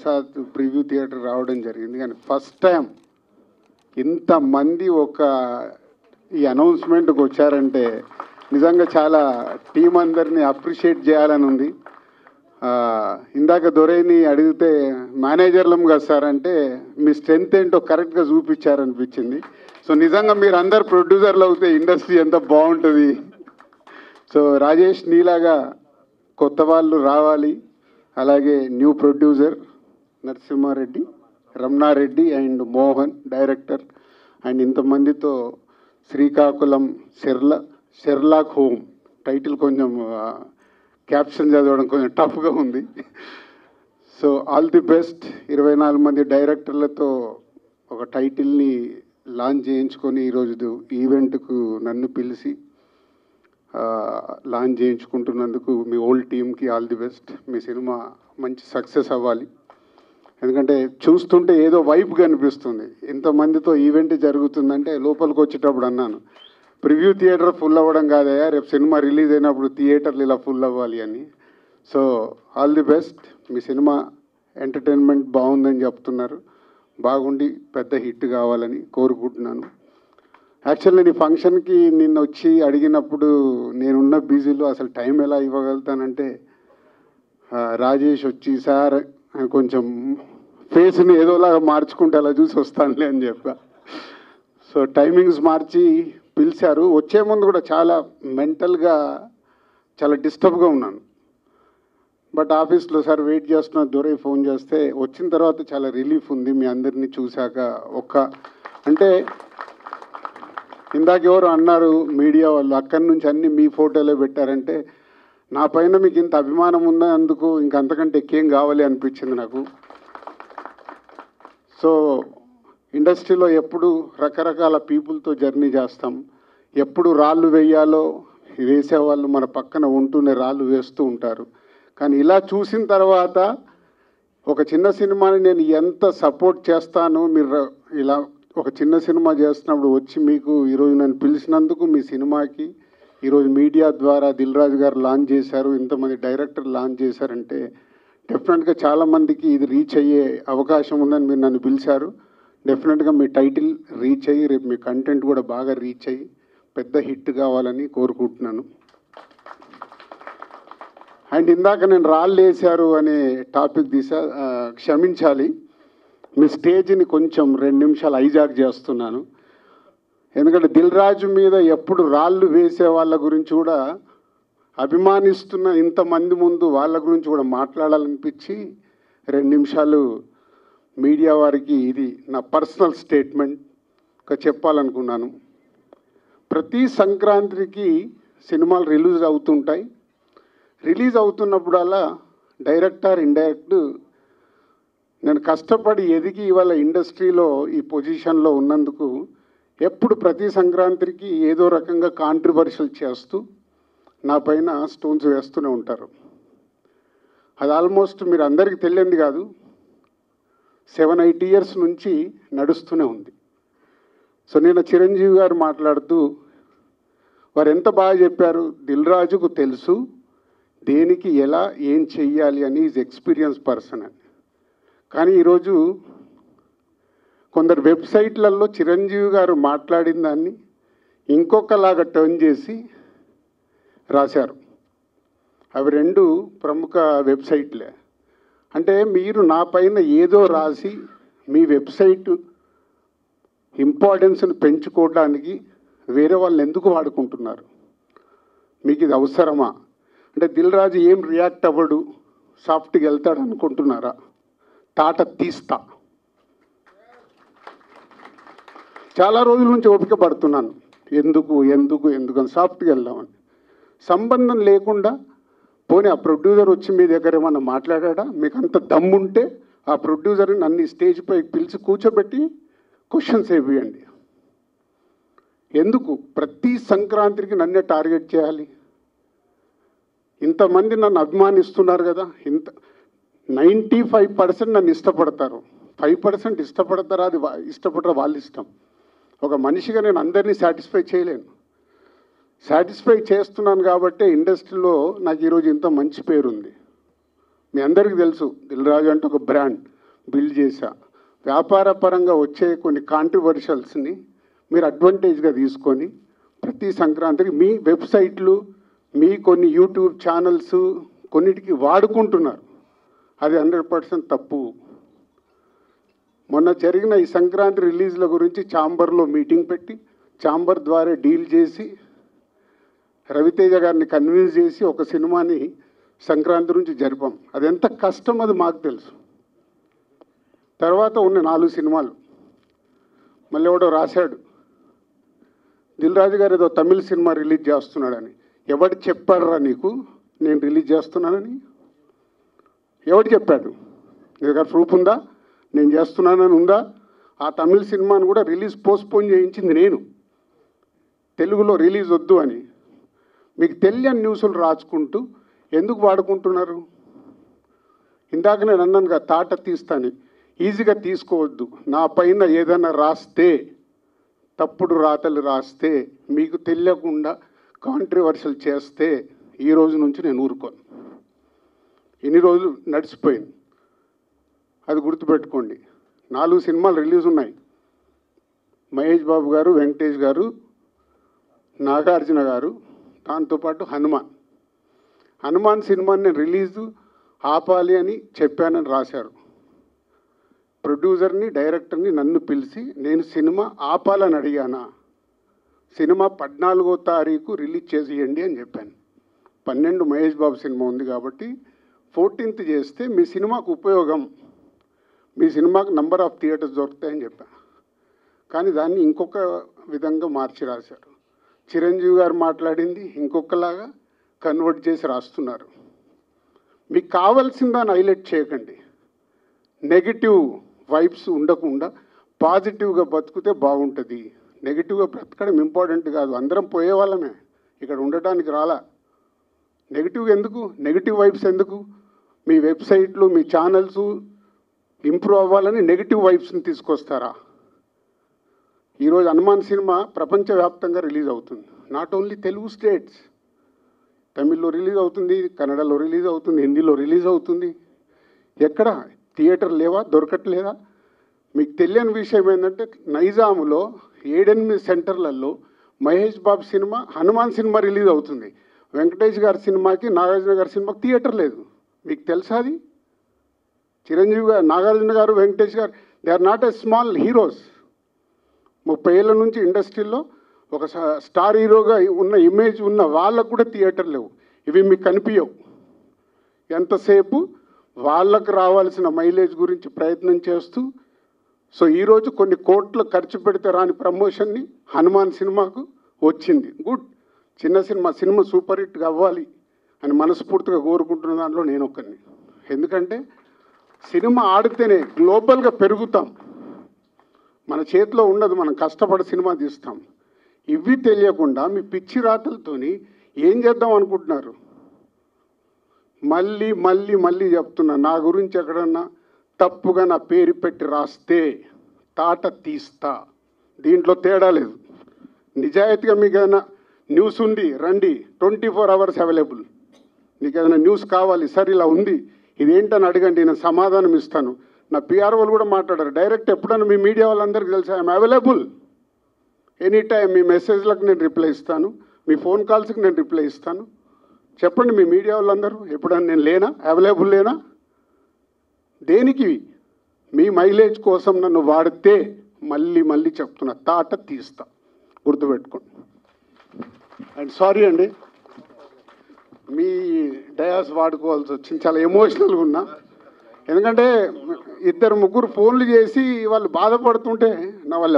Prasad preview theatre రావడం జరిగింది. కానీ ఫస్ట్ టైం ఇంతమంది ఈ అనౌన్స్మెంట్కి వచ్చారంటే నిజంగా చాలా టీం అందరినీ అప్రిషియేట్ చేయాలని ఉంది. ఇందాక దొరైని అడిగితే మేనేజర్లం కదా సార్ అంటే మీ స్ట్రెంత్ ఏంటో కరెక్ట్గా చూపించారనిపించింది. సో నిజంగా మీరు అందరు ప్రొడ్యూసర్లు అవుతే ఇండస్ట్రీ ఎంత బాగుంటుంది. సో రాజేష్ నీలాగా కొత్త వాళ్ళు రావాలి. అలాగే new producer Narasimha Reddy, Ramana Reddy and Mohan director and ఇంతమందితో శ్రీకాకుళం షెర్లాక్ హోమ్ టైటిల్ కొంచెం క్యాప్షన్ చదవడం కొంచెం టఫ్గా ఉంది. So all the best. 24 మంది డైరెక్టర్లతో ఒక టైటిల్ని లాంచ్ చేయించుకొని ఈరోజు ఈవెంట్కు నన్ను పిలిచి లాంచ్ చేయించుకుంటున్నందుకు మీ ఓల్డ్ టీమ్కి all the best. Me cinema మంచి సక్సెస్ అవ్వాలి. ఎందుకంటే చూస్తుంటే ఏదో వైపు కనిపిస్తుంది. ఇంతమందితో ఈవెంట్ జరుగుతుందంటే లోపలికి వచ్చేటప్పుడు అన్నాను ప్రివ్యూ థియేటర్ ఫుల్ అవ్వడం కాదయా, రేపు సినిమా రిలీజ్ అయినప్పుడు థియేటర్లు ఇలా ఫుల్ అవ్వాలి అని. So all the best. Me cinema entertainment బాగుందని చెప్తున్నారు. బాగుండి పెద్ద హిట్ కావాలని కోరుకుంటున్నాను. యాక్చువల్ నేను ఈ ఫంక్షన్కి నిన్న వచ్చి అడిగినప్పుడు నేనున్న బిజీలో అసలు టైం ఎలా ఇవ్వగలుగుతానంటే రాజేష్ వచ్చి సార్ కొంచెం ఫేస్ని ఏదోలాగా మార్చుకుంటే అలా చూసి వస్తానులే అని చెప్పా. సో టైమింగ్స్ మార్చి పిలిచారు. వచ్చే ముందు కూడా చాలా మెంటల్గా చాలా డిస్టర్బ్గా ఉన్నాను. బట్ ఆఫీస్లో సార్ వెయిట్ చేస్తున్న దొరై ఫోన్ చేస్తే వచ్చిన తర్వాత చాలా రిలీఫ్ ఉంది. మీ అందరినీ చూశాక అంటే ఇందాక ఎవరు అన్నారు మీడియా వాళ్ళు అక్కడి నుంచి అన్ని మీ ఫోటోలే పెట్టారంటే నా పైన మీకు ఇంత అభిమానం ఉందా, అందుకు ఇంకంతకంటే ఎక్కేం కావాలి అనిపించింది నాకు. సో ఇండస్ట్రీలో ఎప్పుడు రకరకాల పీపుల్తో జర్నీ చేస్తాం. ఎప్పుడు రాళ్ళు వేయాలో వేసేవాళ్ళు మన పక్కన ఉంటూనే రాళ్ళు వేస్తూ ఉంటారు. కానీ ఇలా చూసిన తర్వాత ఒక చిన్న సినిమాని నేను ఎంత సపోర్ట్ చేస్తానో, మీరు ఇలా ఒక చిన్న సినిమా చేస్తున్నప్పుడు వచ్చి మీకు ఈరోజు నన్ను పిలిచినందుకు మీ సినిమాకి ఈరోజు మీడియా ద్వారా దిల్ రాజు గారు లాంచ్ చేశారు, ఇంతమంది డైరెక్టర్ లాంచ్ చేశారంటే డెఫినెట్గా చాలామందికి ఇది రీచ్ అయ్యే అవకాశం ఉందని మీరు నన్ను పిలిచారు. డెఫినెట్గా మీ టైటిల్ రీచ్ అయ్యి రేపు మీ కంటెంట్ కూడా బాగా రీచ్ అయ్యి పెద్ద హిట్ కావాలని కోరుకుంటున్నాను. అండ్ ఇందాక నేను రాళ్ళు వేశారు అనే టాపిక్ క్షమించాలి. మీ స్టేజ్ని కొంచెం 2 నిమిషాలు హైజాక్ చేస్తున్నాను. ఎందుకంటే దిల్ రాజు మీద ఎప్పుడు రాళ్ళు వేసే వాళ్ళ గురించి కూడా అభిమానిస్తున్న ఇంతమంది ముందు వాళ్ళ గురించి కూడా మాట్లాడాలనిపించి 2 నిమిషాలు మీడియా వారికి ఇది నా పర్సనల్ స్టేట్మెంట్గా చెప్పాలనుకున్నాను. ప్రతి సంక్రాంతికి సినిమాలు రిలీజ్ అవుతుంటాయి. రిలీజ్ అవుతున్నప్పుడల్లా డైరెక్టర్ ఇండైరెక్ట్ నేను కష్టపడి ఎదిగి ఇవాళ ఇండస్ట్రీలో ఈ పొజిషన్లో ఉన్నందుకు ఎప్పుడు ప్రతి సంక్రాంతికి ఏదో రకంగా కాంట్రవర్షియల్ చేస్తూ నా పైన స్టోన్స్ వేస్తూనే ఉంటారు. అది ఆల్మోస్ట్ మీరు అందరికీ తెలియంది కాదు, 7-8 ఇయర్స్ నుంచి నడుస్తూనే ఉంది. సో నేను చిరంజీవి గారు మాట్లాడుతూ వారు ఎంత బాగా చెప్పారు, దిల్ రాజుకు తెలుసు దేనికి ఎలా ఏం చెయ్యాలి అని, ఈజ్ ఎక్స్పీరియన్స్ పర్సన్ అని. కానీ ఈరోజు కొందరు వెబ్సైట్లలో చిరంజీవి గారు మాట్లాడిన దాన్ని ఇంకొకలాగా టర్న్ చేసి రాశారు. అవి 2 ప్రముఖ వెబ్సైట్లే. అంటే మీరు నా పైన ఏదో రాసి మీ వెబ్సైట్ ఇంపార్టెన్స్ని పెంచుకోవడానికి వేరే వాళ్ళు ఎందుకు వాడుకుంటున్నారు? మీకు ఇది అవసరమా? అంటే దిల్ రాజు ఏం రియాక్ట్ అవ్వడు, సాఫ్ట్గా వెళ్తాడు అనుకుంటున్నారా? తాట తీస్తా. చాలా రోజుల నుంచి ఓపిక పడుతున్నాను, ఎందుకు అని సాఫ్ట్గా వెళ్దామని. సంబంధం లేకుండా పోనీ ఆ ప్రొడ్యూసర్ వచ్చి మీ దగ్గర ఏమన్నా మాట్లాడా? మీకు అంత దమ్ముంటే ఆ ప్రొడ్యూసర్ని అన్ని స్టేజ్ పై పిలిచి కూర్చోబెట్టి క్వశ్చన్స్ వేయండి. ఎందుకు ప్రతి సంక్రాంతికి నన్నే టార్గెట్ చేయాలి? ఇంతమంది నన్ను అభిమానిస్తున్నారు కదా, 95% నన్ను ఇష్టపడతారు, 5% ఇష్టపడతారా? అది ఇష్టపడరా వాళ్ళ ఇష్టం. ఒక మనిషిగా నేను అందరినీ సాటిస్ఫై చేయలేను. సాటిస్ఫై చేస్తున్నాను కాబట్టి ఇండస్ట్రీలో నాకు ఈరోజు ఇంత మంచి పేరు ఉంది. మీ అందరికీ తెలుసు దిల్ రాజు అంటే ఒక బ్రాండ్. బిల్డ్ చేశా. వ్యాపార పరంగా వచ్చే కొన్ని కాంట్రవర్షియల్స్ని మీరు అడ్వాంటేజ్గా తీసుకొని ప్రతి సంక్రాంతికి మీ వెబ్సైట్లు, మీ కొన్ని యూట్యూబ్ ఛానల్స్ కొన్నిటికి వాడుకుంటున్నారు. అది 100% తప్పు. మొన్న జరిగిన ఈ సంక్రాంతి రిలీజ్ల గురించి ఛాంబర్లో మీటింగ్ పెట్టి ఛాంబర్ ద్వారా డీల్ చేసి రవితేజ గారిని కన్విన్స్ చేసి ఒక సినిమాని సంక్రాంతి నుంచి జరిపాం. అది ఎంత కష్టం అది మాకు తెలుసు. తర్వాత ఉన్న 4 సినిమాలు మళ్ళీ ఎవడో రాశాడు, దిల్ రాజు గారు ఏదో తమిళ సినిమా రిలీజ్ చేస్తున్నాడని. ఎవడు చెప్పాడురా నీకు నేను రిలీజ్ చేస్తున్నానని? ఎవడు చెప్పాడు? నీ దగ్గర ప్రూఫ్ ఉందా నేను చేస్తున్నానని ఉందా? ఆ తమిళ సినిమాను కూడా రిలీజ్ పోస్ట్పోన్ చేయించింది నేను, తెలుగులో రిలీజ్ వద్దు అని. మీకు తెలియని న్యూస్లు రాసుకుంటూ ఎందుకు వాడుకుంటున్నారు? ఇందాక నేను అన్నానుగా తాట తీస్తాను, ఈజీగా తీసుకోవద్దు. నా పైన ఏదైనా రాస్తే, తప్పుడు రాతలు రాస్తే, మీకు తెలియకుండా కాంట్రవర్షియల్ చేస్తే ఈ రోజు నుంచి నేను ఊరుకోను. ఇన్ని రోజులు నడిచిపోయింది, అది గుర్తుపెట్టుకోండి. 4 సినిమాలు రిలీజ్ ఉన్నాయి. మహేష్ బాబు గారు, వెంకటేష్ గారు, నాగార్జున గారు, దాంతోపాటు హనుమాన్ సినిమాని నేను రిలీజు ఆపాలి అని చెప్పానని రాశారు. ప్రొడ్యూసర్ని, డైరెక్టర్ని నన్ను పిలిచి నేను సినిమా ఆపాలని అడిగానా? సినిమా 14వ తారీఖు రిలీజ్ చేసేయండి అని చెప్పాను. 12 మహేష్ బాబు సినిమా ఉంది కాబట్టి 14th చేస్తే మీ సినిమాకు ఉపయోగం, మీ సినిమాకు నంబర్ ఆఫ్ థియేటర్స్ దొరుకుతాయని చెప్పాను. కానీ దాన్ని ఇంకొక విధంగా మార్చి రాశారు. చిరంజీవి గారు మాట్లాడింది ఇంకొకలాగా కన్వర్ట్ చేసి రాస్తున్నారు. మీకు కావాల్సిన దాన్ని హైలైట్ చేయకండి. నెగిటివ్ వైబ్స్ ఉండకుండా పాజిటివ్గా బతికితే బాగుంటుంది. నెగిటివ్గా బ్రతకడం ఇంపార్టెంట్ కాదు. అందరం పోయేవాళ్ళమే, ఇక్కడ ఉండటానికి రాలా. నెగిటివ్ ఎందుకు? నెగిటివ్ వైబ్స్ ఎందుకు? మీ వెబ్సైట్లు, మీ ఛానల్స్ ఇంప్రూవ్ అవ్వాలని నెగిటివ్ వైబ్స్ని తీసుకొస్తారా? ఈరోజు హనుమాన్ సినిమా ప్రపంచవ్యాప్తంగా రిలీజ్ అవుతుంది. నాట్ ఓన్లీ తెలుగు స్టేట్స్, తమిళ్లో రిలీజ్ అవుతుంది, కన్నడలో రిలీజ్ అవుతుంది, హిందీలో రిలీజ్ అవుతుంది. ఎక్కడ థియేటర్ లేవా? దొరకట్లేదా? మీకు తెలియని విషయం ఏంటంటే నైజాములో 7-8 సెంటర్లలో Mahesh Babu cinema, Hanuman cinema release అవుతుంది. వెంకటేష్ గారి సినిమాకి, నాగార్జున గారి సినిమాకి థియేటర్ లేదు. మీకు తెలుసా అది? చిరంజీవి గారు, నాగార్జున గారు, వెంకటేష్ గారు, they are not a small heroes. 30 ఏళ్ళ నుంచి ఇండస్ట్రీలో ఒక స్టార్ హీరోగా ఉన్న ఇమేజ్ ఉన్న వాళ్ళకు కూడా థియేటర్ లేవు. ఇవి మీకు కనిపించవు. ఎంతసేపు వాళ్ళకు రావాల్సిన మైలేజ్ గురించి ప్రయత్నం చేస్తూ, సో ఈరోజు కొన్ని కోట్లు ఖర్చు పెడితే రాని ప్రమోషన్ని హనుమాన్ సినిమాకు వచ్చింది. గుడ్, చిన్న సినిమా సూపర్ హిట్ అవ్వాలి అని మనస్ఫూర్తిగా కోరుకుంటున్న దాంట్లో నేను ఒకరిని. ఎందుకంటే సినిమా ఆడితేనే గ్లోబల్గా పెరుగుతాం. మన చేతిలో ఉండదు, మనం కష్టపడి సినిమా తీస్తాం. ఇవి తెలియకుండా మీ పిచ్చి రాతలతోని ఏం చేద్దాం అనుకుంటున్నారు? మళ్ళీ మళ్ళీ మళ్ళీ చెప్తున్నా, నా గురించి ఎక్కడన్నా తప్పుగా నా పేరు పెట్టి రాస్తే తాట తీస్తా. దీంట్లో తేడా లేదు. నిజాయితీగా మీకు ఏదైనా న్యూస్ ఉంది రండి, 24 hours అవైలబుల్. మీకు ఏదైనా న్యూస్ కావాలి, సరే ఇలా ఉంది ఇదేంటని అడగండి, నేను సమాధానం ఇస్తాను. నా పిఆర్ వాళ్ళు కూడా మాట్లాడారు డైరెక్ట్. ఎప్పుడన్నా మీ మీడియా వాళ్ళందరికీ తెలుసా ఐఎమ్ అవైలబుల్ ఎనీ టైం. మీ మెసేజ్లకు నేను రిప్లై ఇస్తాను, మీ ఫోన్ కాల్స్కి నేను రిప్లై ఇస్తాను. చెప్పండి మీ మీడియా వాళ్ళందరూ, ఎప్పుడన్నా నేను లేనా, అవైలబుల్ లేనా? దేనికి? మీ మైలేజ్ కోసం నన్ను వాడితే మళ్ళీ మళ్ళీ చెప్తున్నా, తాట తీస్తా, గుర్తుపెట్టుకోండి. అండ్ సారీ అండి, మీ డయాస్ వాడుకోవాల్సి వచ్చింది. చాలా ఎమోషనల్గా ఉన్నా. ఎందుకంటే 2-3 ఫోన్లు చేసి వాళ్ళు బాధపడుతుంటే నా వల్ల